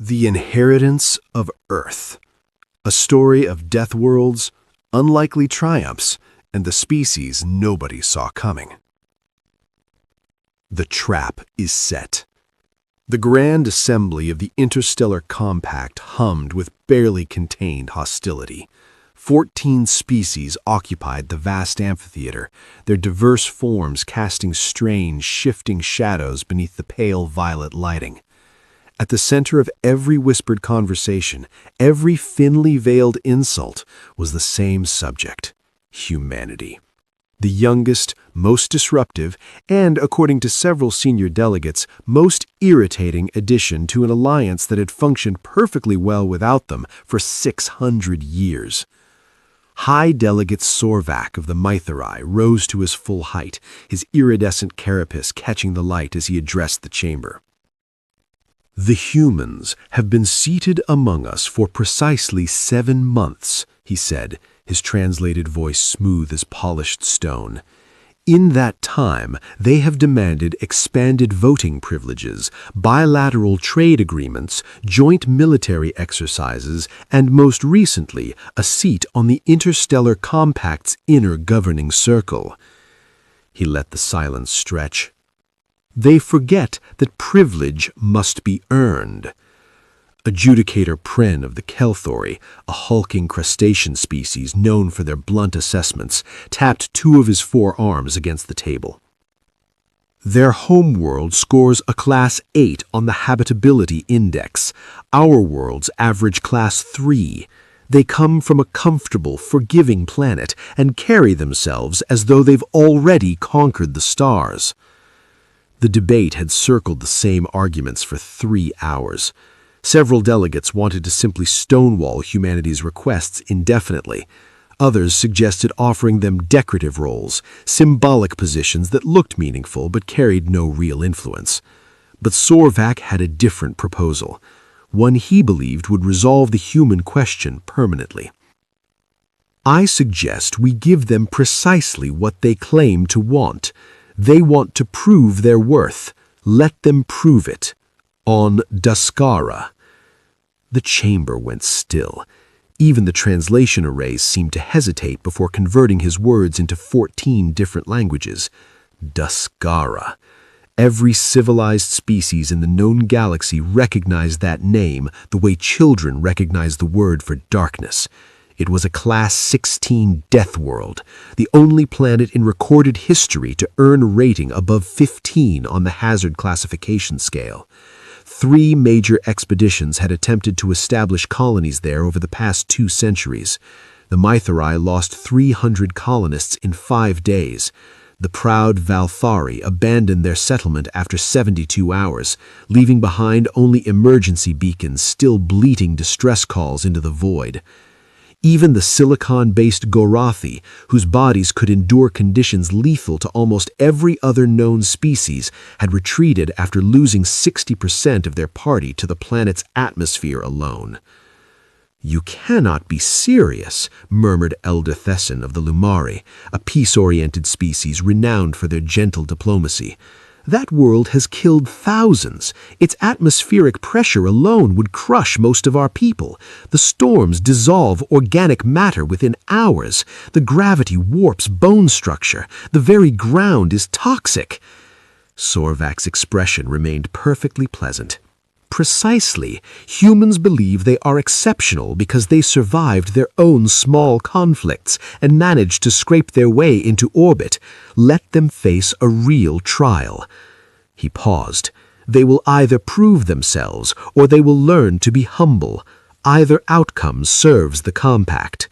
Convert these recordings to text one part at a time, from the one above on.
The Inheritance of Earth, a story of death worlds, unlikely triumphs, and the species nobody saw coming. The trap is set. The grand assembly of the interstellar compact hummed with barely contained hostility. 14 species occupied the vast amphitheater, their diverse forms casting strange, shifting shadows beneath the pale violet lighting. At the center of every whispered conversation, every thinly veiled insult, was the same subject: humanity. The youngest, most disruptive, and, according to several senior delegates, most irritating addition to an alliance that had functioned perfectly well without them for 600 years. High Delegate Sorvak of the Mythari rose to his full height, his iridescent carapace catching the light as he addressed the chamber. "The humans have been seated among us for precisely 7 months, he said, his translated voice smooth as polished stone. In that time, they have demanded expanded voting privileges, bilateral trade agreements, joint military exercises, and most recently, a seat on the Interstellar Compact's inner governing circle." He let the silence stretch. "They forget that privilege must be earned." Adjudicator Pren of the Kelthori, a hulking crustacean species known for their blunt assessments, tapped 2 of his 4 arms against the table. "Their homeworld scores a Class 8 on the Habitability Index. Our world's average Class 3. They come from a comfortable, forgiving planet and carry themselves as though they've already conquered the stars." The debate had circled the same arguments for 3 hours. Several delegates wanted to simply stonewall humanity's requests indefinitely. Others suggested offering them decorative roles, symbolic positions that looked meaningful but carried no real influence. But Sorvak had a different proposal, one he believed would resolve the human question permanently. "I suggest we give them precisely what they claim to want. They want to prove their worth. Let them prove it. On Daskara." The chamber went still. Even the translation arrays seemed to hesitate before converting his words into 14 different languages. Daskara. Every civilized species in the known galaxy recognized that name the way children recognize the word for darkness. It was a Class 16 death world, the only planet in recorded history to earn a rating above 15 on the hazard classification scale. 3 major expeditions had attempted to establish colonies there over the past 2 centuries. The Mythari lost 300 colonists in 5 days. The proud Valthari abandoned their settlement after 72 hours, leaving behind only emergency beacons still bleating distress calls into the void. Even the silicon-based Gorathi, whose bodies could endure conditions lethal to almost every other known species, had retreated after losing 60% of their party to the planet's atmosphere alone. "You cannot be serious," murmured Elder Thesson of the Lumari, a peace-oriented species renowned for their gentle diplomacy. "That world has killed thousands. Its atmospheric pressure alone would crush most of our people. The storms dissolve organic matter within hours. The gravity warps bone structure. The very ground is toxic." Sorvak's expression remained perfectly pleasant. "Precisely. Humans believe they are exceptional because they survived their own small conflicts and managed to scrape their way into orbit. Let them face a real trial." He paused. "They will either prove themselves or they will learn to be humble. Either outcome serves the compact."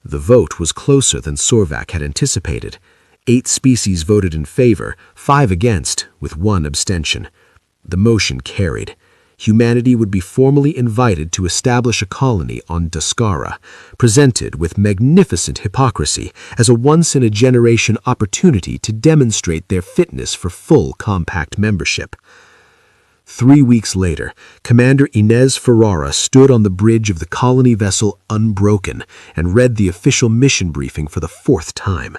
The vote was closer than Sorvak had anticipated. 8 species voted in favor, 5 against, with 1 abstention. The motion carried. Humanity would be formally invited to establish a colony on Daskara, presented with magnificent hypocrisy as a once-in-a-generation opportunity to demonstrate their fitness for full compact membership. 3 weeks later, Commander Inez Ferrara stood on the bridge of the colony vessel Unbroken and read the official mission briefing for the 4th time.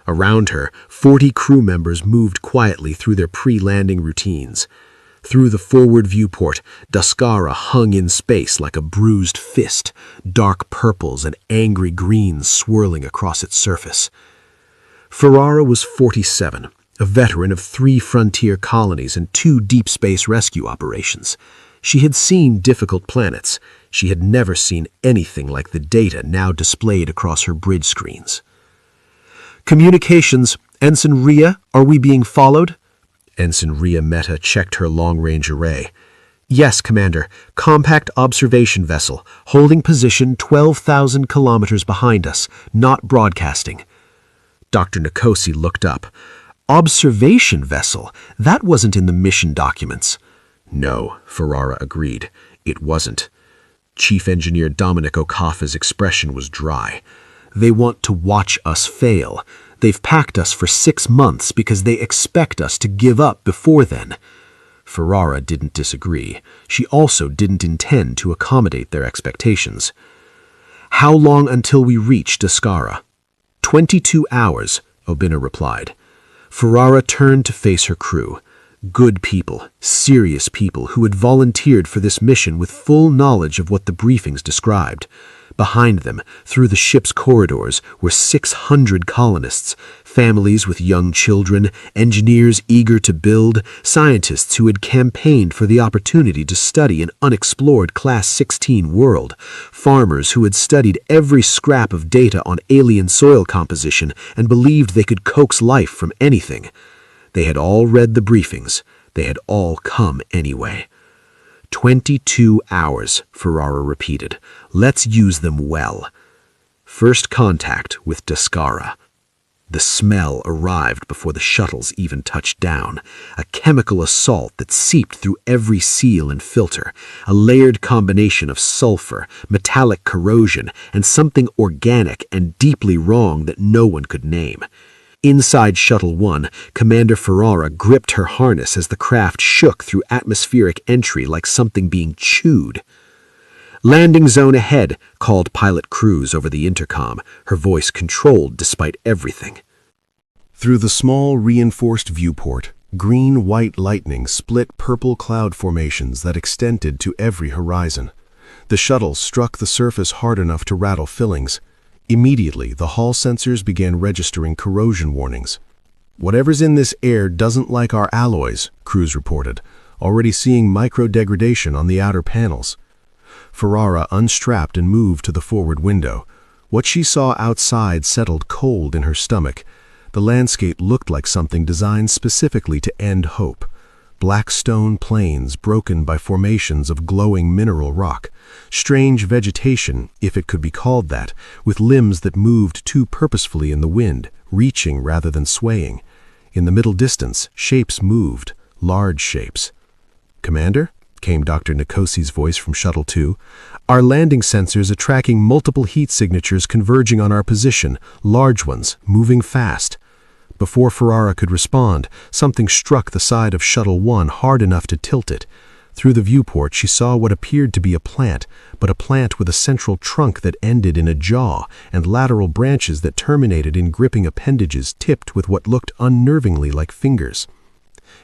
Around her, 40 crew members moved quietly through their pre-landing routines. Through the forward viewport, Daskara hung in space like a bruised fist, dark purples and angry greens swirling across its surface. Ferrara was 47, a veteran of 3 frontier colonies and 2 deep space rescue operations. She had seen difficult planets. She had never seen anything like the data now displayed across her bridge screens. "Communications, Ensign Rhea, are we being followed?" Ensign Rhea Meta checked her long-range array. "Yes, Commander. Compact observation vessel, holding position 12,000 kilometers behind us, not broadcasting." Dr. Nikosi looked up. "Observation vessel? That wasn't in the mission documents." "No," Ferrara agreed. "It wasn't." Chief Engineer Dominic Okafa's expression was dry. "They want to watch us fail. They've packed us for 6 months because they expect us to give up before then." Ferrara didn't disagree. She also didn't intend to accommodate their expectations. "How long until we reach Daskara?" 22 hours, Obina replied. Ferrara turned to face her crew. Good people, serious people who had volunteered for this mission with full knowledge of what the briefings described. Behind them, through the ship's corridors, were 600 colonists, families with young children, engineers eager to build, scientists who had campaigned for the opportunity to study an unexplored Class 16 world, farmers who had studied every scrap of data on alien soil composition and believed they could coax life from anything. They had all read the briefings. They had all come anyway. 22 hours, Ferrara repeated. Let's use them well. First contact with Daskara. The smell arrived before the shuttles even touched down, a chemical assault that seeped through every seal and filter, a layered combination of sulfur, metallic corrosion, and something organic and deeply wrong that no one could name. Inside Shuttle 1, Commander Ferrara gripped her harness as the craft shook through atmospheric entry like something being chewed. "Landing zone ahead," called Pilot Cruz over the intercom, her voice controlled despite everything. Through the small reinforced viewport, green-white lightning split purple cloud formations that extended to every horizon. The shuttle struck the surface hard enough to rattle fillings. Immediately, the hull sensors began registering corrosion warnings. "Whatever's in this air doesn't like our alloys," Cruz reported, already seeing micro-degradation on the outer panels. Ferrara unstrapped and moved to the forward window. What she saw outside settled cold in her stomach. The landscape looked like something designed specifically to end hope. Black stone plains broken by formations of glowing mineral rock. Strange vegetation, if it could be called that, with limbs that moved too purposefully in the wind, reaching rather than swaying. In the middle distance, shapes moved, large shapes. "Commander?" came Dr. Nikosi's voice from Shuttle 2. "Our landing sensors are tracking multiple heat signatures converging on our position, large ones, moving fast." Before Ferrara could respond, something struck the side of Shuttle 1 hard enough to tilt it. Through the viewport, she saw what appeared to be a plant, but a plant with a central trunk that ended in a jaw and lateral branches that terminated in gripping appendages tipped with what looked unnervingly like fingers.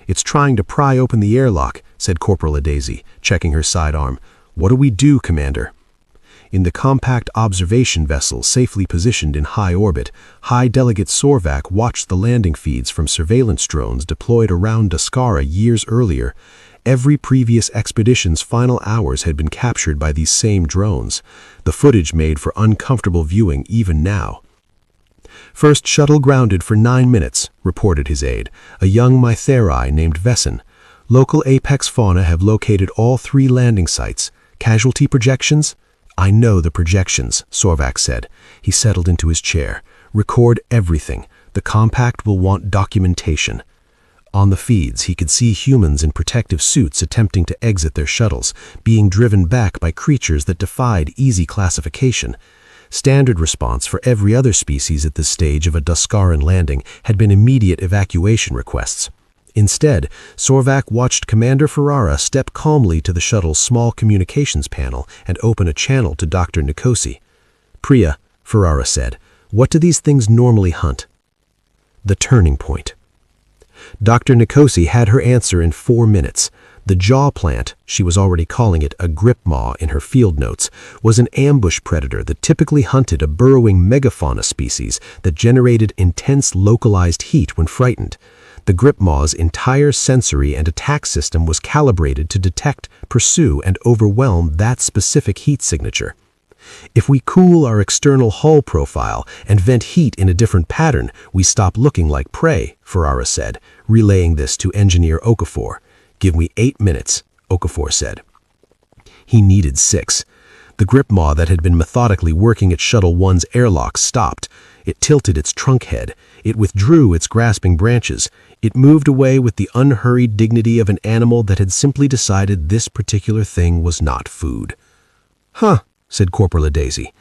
"It's trying to pry open the airlock," said Corporal Adazi, checking her sidearm. "What do we do, Commander?" In the compact observation vessel safely positioned in high orbit, High Delegate Sorvak watched the landing feeds from surveillance drones deployed around Daskara years earlier. Every previous expedition's final hours had been captured by these same drones. The footage made for uncomfortable viewing even now. "First shuttle grounded for 9 minutes, reported his aide, a young Mytheri named Vesson. "Local apex fauna have located all 3 landing sites. Casualty projections?" "I know the projections," Sorvak said. He settled into his chair. "Record everything. The compact will want documentation." On the feeds, he could see humans in protective suits attempting to exit their shuttles, being driven back by creatures that defied easy classification. Standard response for every other species at this stage of a Daskaran landing had been immediate evacuation requests. Instead, Sorvak watched Commander Ferrara step calmly to the shuttle's small communications panel and open a channel to Dr. Nikosi. "Priya," Ferrara said, "what do these things normally hunt?" "The turning point." Dr. Nikosi had her answer in 4 minutes. The jaw plant, she was already calling it a grip maw in her field notes, was an ambush predator that typically hunted a burrowing megafauna species that generated intense localized heat when frightened. The grip maw's entire sensory and attack system was calibrated to detect, pursue, and overwhelm that specific heat signature. If we cool our external hull profile and vent heat in a different pattern, we stop looking like prey, Ferrara said, relaying this to engineer Okafor. "Give me 8 minutes," Okafor said. He needed 6. The grip maw that had been methodically working at Shuttle 1's airlock stopped. It tilted its trunk head. It withdrew its grasping branches. It moved away with the unhurried dignity of an animal that had simply decided this particular thing was not food. "Huh," said Corporal Daisy.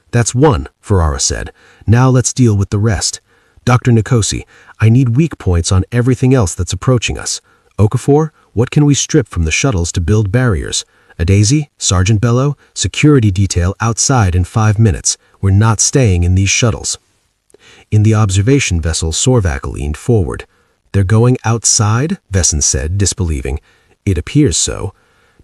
"That's 1, Ferrara said. "Now let's deal with the rest. Dr. Nikosi, I need weak points on everything else that's approaching us. Okafor, what can we strip from the shuttles to build barriers? Daisy, Sergeant Bello, security detail outside in 5 minutes. We're not staying in these shuttles." In the observation vessel, Sorvak leaned forward. "They're going outside?" Vesson said, disbelieving. "It appears so."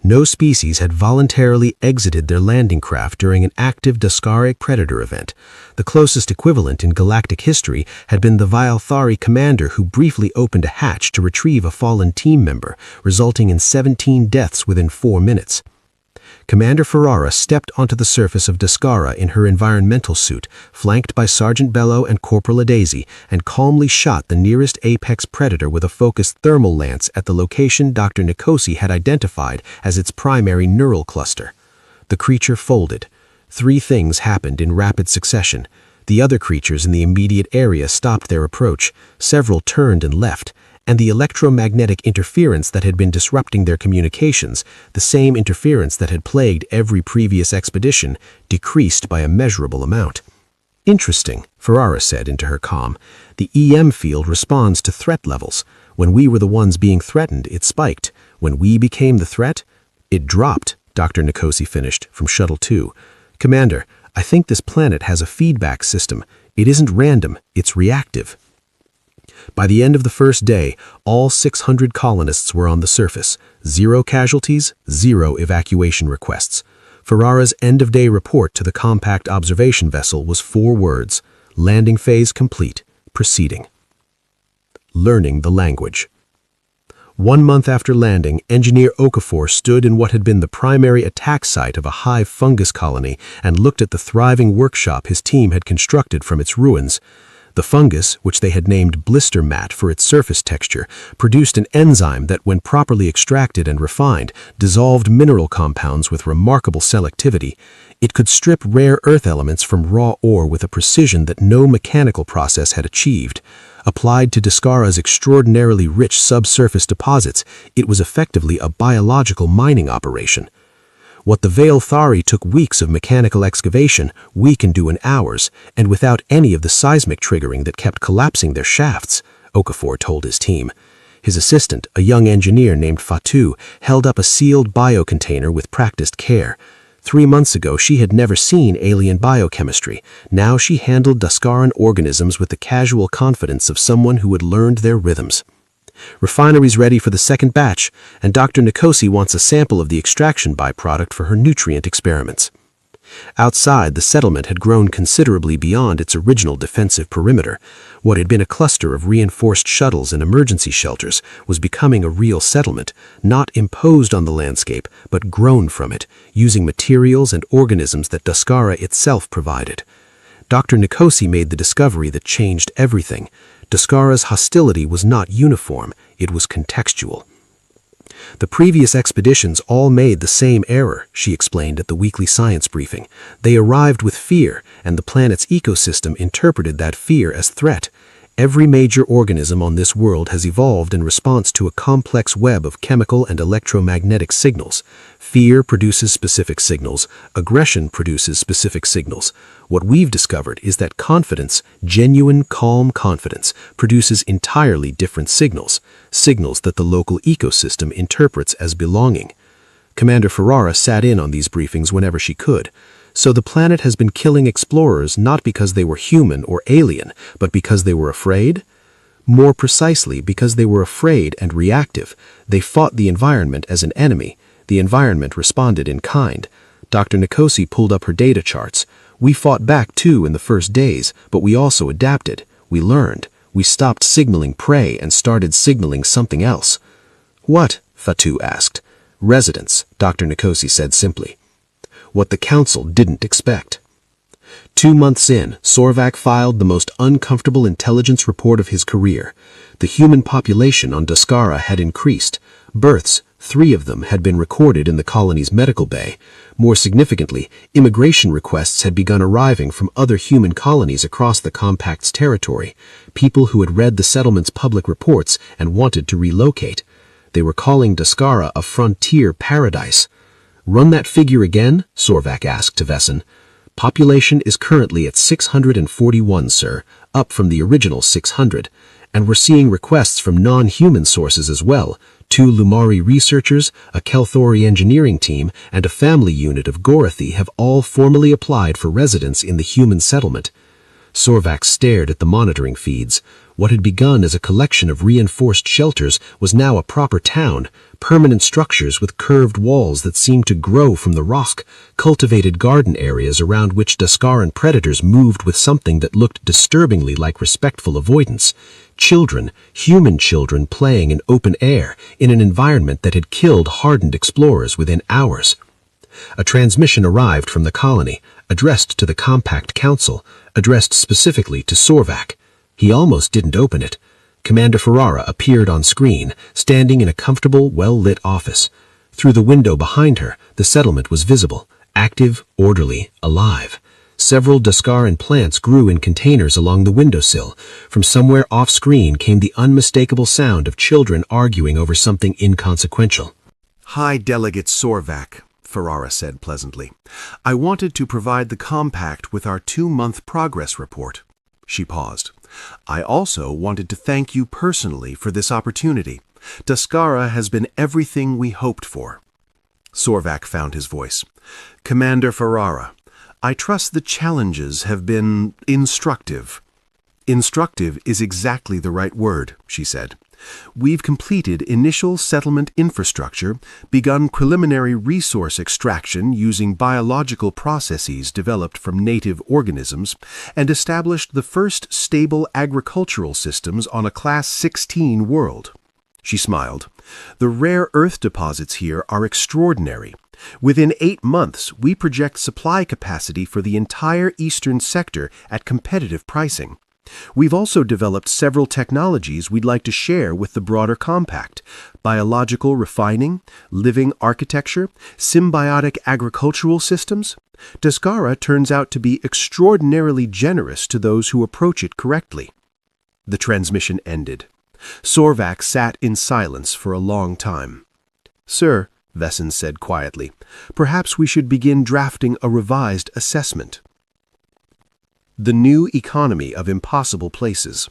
No species had voluntarily exited their landing craft during an active Daskaric predator event. The closest equivalent in galactic history had been the Vialthari commander who briefly opened a hatch to retrieve a fallen team member, resulting in 17 deaths within 4 minutes. Commander Ferrara stepped onto the surface of Daskara in her environmental suit, flanked by Sergeant Bello and Corporal Daisy, and calmly shot the nearest apex predator with a focused thermal lance at the location Dr. Nikosi had identified as its primary neural cluster. The creature folded. 3 things happened in rapid succession. The other creatures in the immediate area stopped their approach, several turned and left, and the electromagnetic interference that had been disrupting their communications, the same interference that had plagued every previous expedition, decreased by a measurable amount. "Interesting," Ferrara said into her comm. "The EM field responds to threat levels. When we were the ones being threatened, it spiked. When we became the threat, it dropped," Dr. Nikosi finished, from Shuttle 2. "Commander, I think this planet has a feedback system. It isn't random, it's reactive." By the end of the first day, all 600 colonists were on the surface. 0 casualties, 0 evacuation requests. Ferrara's end-of-day report to the compact observation vessel was 4 words: landing phase complete, proceeding. Learning the language. 1 month after landing, Engineer Okafor stood in what had been the primary attack site of a hive fungus colony and looked at the thriving workshop his team had constructed from its ruins. The fungus, which they had named blister mat for its surface texture, produced an enzyme that, when properly extracted and refined, dissolved mineral compounds with remarkable selectivity. It could strip rare earth elements from raw ore with a precision that no mechanical process had achieved. Applied to Daskara's extraordinarily rich subsurface deposits, it was effectively a biological mining operation. What the Vialthari took weeks of mechanical excavation, we can do in hours, and without any of the seismic triggering that kept collapsing their shafts, Okafor told his team. His assistant, a young engineer named Fatu, held up a sealed biocontainer with practiced care. 3 months ago, she had never seen alien biochemistry. Now she handled Daskaran organisms with the casual confidence of someone who had learned their rhythms. "Refinery's ready for the second batch, and Dr. Nikosi wants a sample of the extraction byproduct for her nutrient experiments." Outside, the settlement had grown considerably beyond its original defensive perimeter. What had been a cluster of reinforced shuttles and emergency shelters was becoming a real settlement, not imposed on the landscape, but grown from it, using materials and organisms that Daskara itself provided. Dr. Nikosi made the discovery that changed everything. Daskara's hostility was not uniform, it was contextual. "The previous expeditions all made the same error," she explained at the weekly science briefing. "They arrived with fear, and the planet's ecosystem interpreted that fear as threat. Every major organism on this world has evolved in response to a complex web of chemical and electromagnetic signals. Fear produces specific signals. Aggression produces specific signals. What we've discovered is that confidence, genuine, calm confidence, produces entirely different signals, signals that the local ecosystem interprets as belonging." Commander Ferrara sat in on these briefings whenever she could. "So the planet has been killing explorers not because they were human or alien, but because they were afraid?" More precisely, because they were afraid and reactive. They fought the environment as an enemy. The environment responded in kind. Dr. Nikosi pulled up her data charts. We fought back too in the first days, but we also adapted. We learned. We stopped signaling prey and started signaling something else. What? Fatu asked. Residents, Dr. Nikosi said simply. What the council didn't expect. 2 months in, Sorvak filed the most uncomfortable intelligence report of his career. The human population on Daskara had increased. Births, 3 of them, had been recorded in the colony's medical bay. More significantly, immigration requests had begun arriving from other human colonies across the compact's territory, people who had read the settlement's public reports and wanted to relocate. They were calling Daskara a frontier paradise. Run that figure again? Sorvak asked to Vesson. Population is currently at 641, sir, up from the original 600, and we're seeing requests from non-human sources as well. 2 Lumari researchers, a Kelthori engineering team, and a family unit of Gorathi have all formally applied for residence in the human settlement. Sorvak stared at the monitoring feeds. What had begun as a collection of reinforced shelters was now a proper town, permanent structures with curved walls that seemed to grow from the rock, cultivated garden areas around which Daskaran predators moved with something that looked disturbingly like respectful avoidance. Children, human children playing in open air, in an environment that had killed hardened explorers within hours. A transmission arrived from the colony, addressed to the Compact Council, addressed specifically to Sorvak. He almost didn't open it. Commander Ferrara appeared on screen, standing in a comfortable, well-lit office. Through the window behind her, the settlement was visible, active, orderly, alive. Several Daskaran plants grew in containers along the windowsill. From somewhere off-screen came the unmistakable sound of children arguing over something inconsequential. Hi, Delegate Sorvak, Ferrara said pleasantly. I wanted to provide the Compact with our 2-month progress report. She paused. I also wanted to thank you personally for this opportunity. Daskara has been everything we hoped for. Sorvak found his voice. Commander Ferrara, I trust the challenges have been instructive. Instructive is exactly the right word, she said. We've completed initial settlement infrastructure, begun preliminary resource extraction using biological processes developed from native organisms, and established the first stable agricultural systems on a Class 16 world. She smiled. The rare earth deposits here are extraordinary. Within 8 months, we project supply capacity for the entire eastern sector at competitive pricing. We've also developed several technologies we'd like to share with the broader Compact: biological refining, living architecture, symbiotic agricultural systems. Daskara turns out to be extraordinarily generous to those who approach it correctly. The transmission ended. Sorvak sat in silence for a long time. Sir, Vesson said quietly, perhaps we should begin drafting a revised assessment. The New Economy of Impossible Places.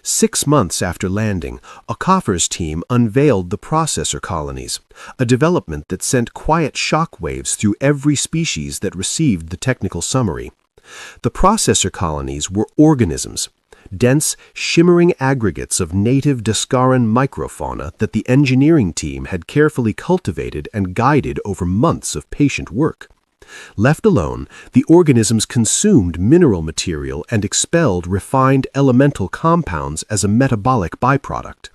6 months after landing, Okafor's team unveiled the processor colonies, a development that sent quiet shockwaves through every species that received the technical summary. The processor colonies were organisms, dense, shimmering aggregates of native Daskaran microfauna that the engineering team had carefully cultivated and guided over months of patient work. Left alone, the organisms consumed mineral material and expelled refined elemental compounds as a metabolic byproduct.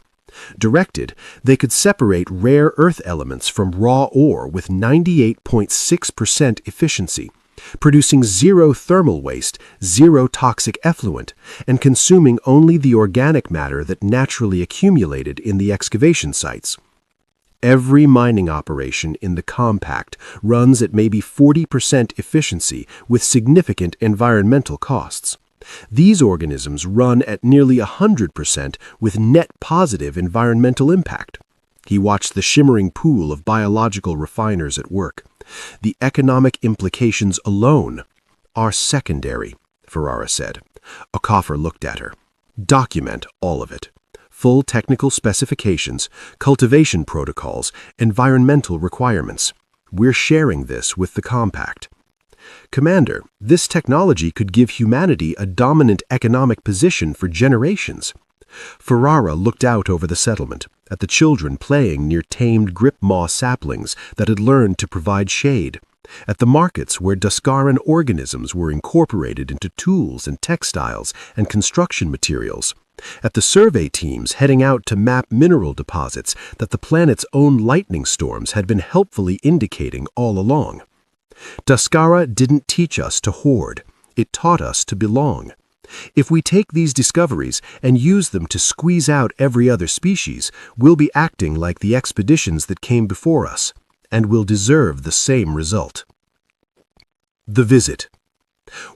Directed, they could separate rare earth elements from raw ore with 98.6% efficiency, producing 0 thermal waste, 0 toxic effluent, and consuming only the organic matter that naturally accumulated in the excavation sites. Every mining operation in the Compact runs at maybe 40% efficiency with significant environmental costs. These organisms run at nearly 100% with net positive environmental impact. He watched the shimmering pool of biological refiners at work. The economic implications alone are secondary, Ferrara said. Okafor looked at her. Document all of it. Full technical specifications, cultivation protocols, environmental requirements. We're sharing this with the Compact. Commander, this technology could give humanity a dominant economic position for generations. Ferrara looked out over the settlement, at the children playing near tamed grip-maw saplings that had learned to provide shade, at the markets where Duskaran organisms were incorporated into tools and textiles and construction materials, at the survey teams heading out to map mineral deposits that the planet's own lightning storms had been helpfully indicating all along. Duskara didn't teach us to hoard. It taught us to belong. If we take these discoveries and use them to squeeze out every other species, we'll be acting like the expeditions that came before us, and will deserve the same result. The visit.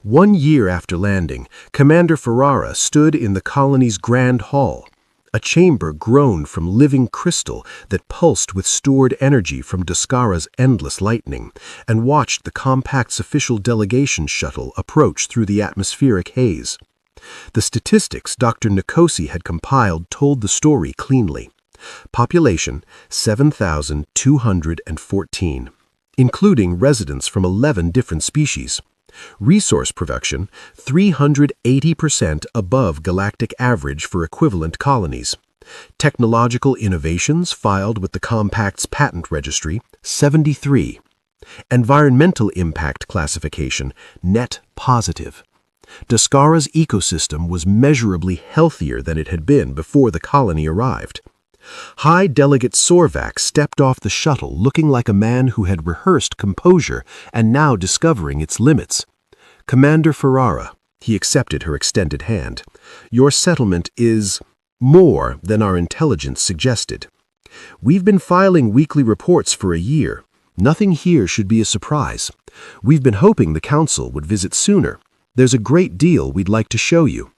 1 year after landing, Commander Ferrara stood in the colony's Grand Hall, a chamber grown from living crystal that pulsed with stored energy from Duskara's endless lightning, and watched the Compact's official delegation shuttle approach through the atmospheric haze. The statistics Dr. Nikosi had compiled told the story cleanly. Population 7,214, including residents from 11 different species. Resource production 380% above galactic average for equivalent colonies. Technological innovations filed with the Compact's patent registry 73. Environmental impact classification net positive. Duskara's ecosystem was measurably healthier than it had been before the colony arrived. High Delegate Sorvak stepped off the shuttle looking like a man who had rehearsed composure and now discovering its limits. "Commander Ferrara," he accepted her extended hand, "your settlement is more than our intelligence suggested. We've been filing weekly reports for a year. Nothing here should be a surprise. We've been hoping the Council would visit sooner. There's a great deal we'd like to show you."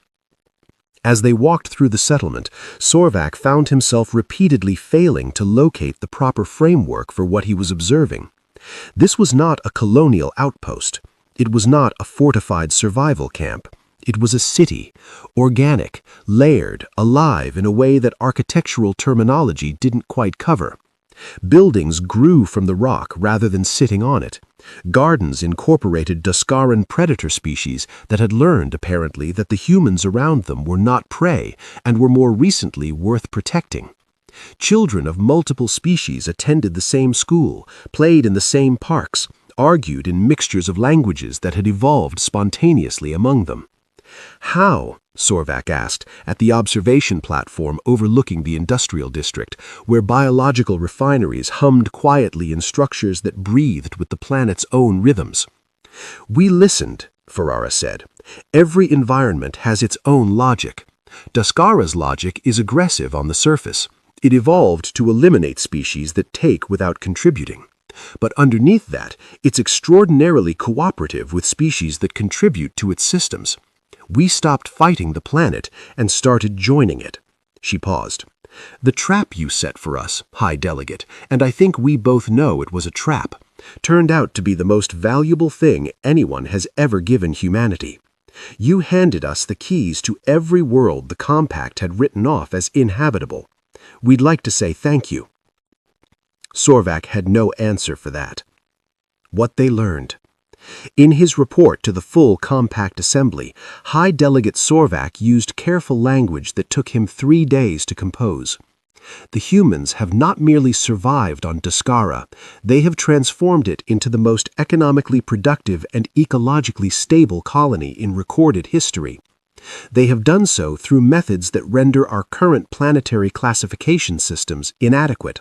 As they walked through the settlement, Sorvak found himself repeatedly failing to locate the proper framework for what he was observing. This was not a colonial outpost. It was not a fortified survival camp. It was a city, organic, layered, alive in a way that architectural terminology didn't quite cover. Buildings grew from the rock rather than sitting on it. Gardens incorporated Duskaran predator species that had learned, apparently, that the humans around them were not prey and were more recently worth protecting. Children of multiple species attended the same school, played in the same parks, argued in mixtures of languages that had evolved spontaneously among them. "How?" Sorvak asked, at the observation platform overlooking the industrial district, where biological refineries hummed quietly in structures that breathed with the planet's own rhythms. "We listened," Ferrara said. "Every environment has its own logic. Duskara's logic is aggressive on the surface. It evolved to eliminate species that take without contributing. But underneath that, it's extraordinarily cooperative with species that contribute to its systems. We stopped fighting the planet and started joining it." She paused. "The trap you set for us, High Delegate, and I think we both know it was a trap, turned out to be the most valuable thing anyone has ever given humanity. You handed us the keys to every world the Compact had written off as inhabitable. We'd like to say thank you." Sorvak had no answer for that. What they learned. In his report to the full Compact Assembly, High Delegate Sorvak used careful language that took him 3 days to compose. The humans have not merely survived on Duskara, they have transformed it into the most economically productive and ecologically stable colony in recorded history. They have done so through methods that render our current planetary classification systems inadequate.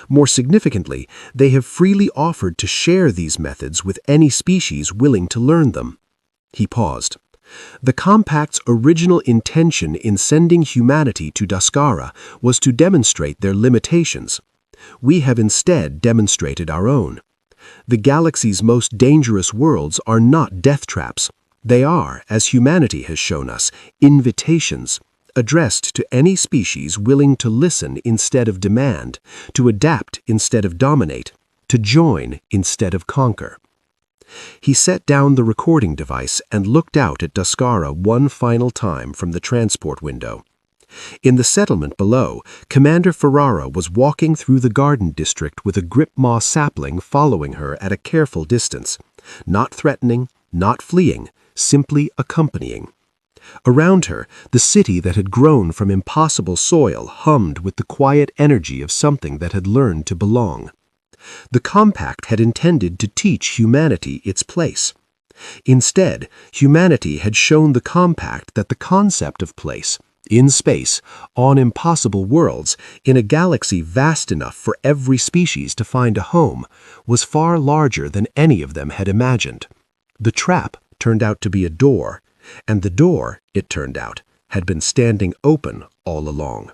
More significantly, they have freely offered to share these methods with any species willing to learn them. He paused. The Compact's original intention in sending humanity to Duskara was to demonstrate their limitations. We have instead demonstrated our own. The galaxy's most dangerous worlds are not death traps. They are, as humanity has shown us, invitations, addressed to any species willing to listen instead of demand, to adapt instead of dominate, to join instead of conquer. He set down the recording device and looked out at Duskara one final time from the transport window. In the settlement below, Commander Ferrara was walking through the garden district with a grip-maw sapling following her at a careful distance, not threatening, not fleeing, simply accompanying. Around her, the city that had grown from impossible soil hummed with the quiet energy of something that had learned to belong. The compact had intended to teach humanity its place. Instead, humanity had shown the compact that the concept of place, in space, on impossible worlds, in a galaxy vast enough for every species to find a home, was far larger than any of them had imagined. The trap turned out to be a door, and the door, it turned out, had been standing open all along.